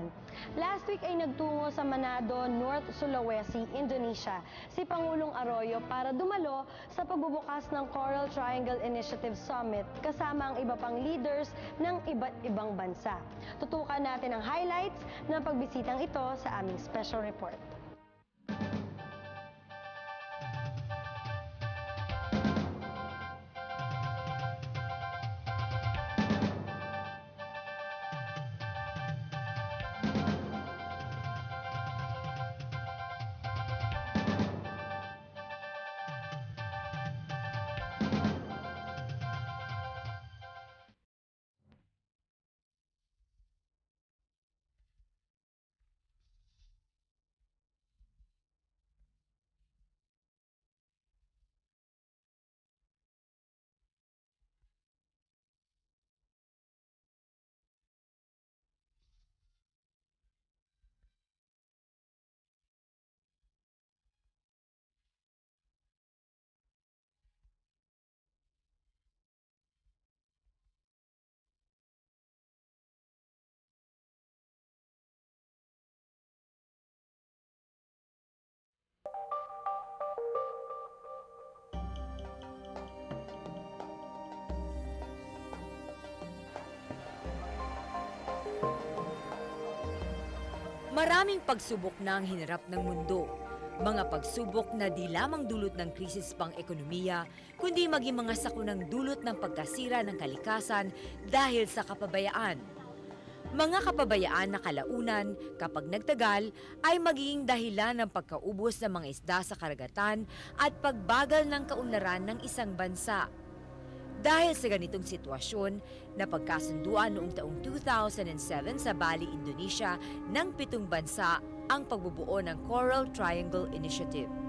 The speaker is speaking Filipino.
kalikasan. Last week ay nagtungo sa Manado, North Sulawesi, Indonesia si Pangulong Arroyo para dumalo sa pagbubukas ng Coral Triangle Initiative Summit kasama ang iba pang leaders ng iba't ibang bansa. Tutukan natin ang highlights ng pagbisitang ito sa aming special report. Maraming pagsubok na ang hinarap ng mundo. Mga pagsubok na di lamang dulot ng krisis pang-ekonomiya, kundi maging mga sakunang dulot ng pagkasira ng kalikasan dahil sa kapabayaan. Mga kapabayaan na kalaunan, kapag nagtagal, ay magiging dahilan ng pagkaubos ng mga isda sa karagatan at pagbagal ng kaunlaran ng isang bansa. Dahil sa ganitong sitwasyon, napagkasunduan noong taong 2007 sa Bali, Indonesia ng 7 bansa ang pagbubuo ng Coral Triangle Initiative.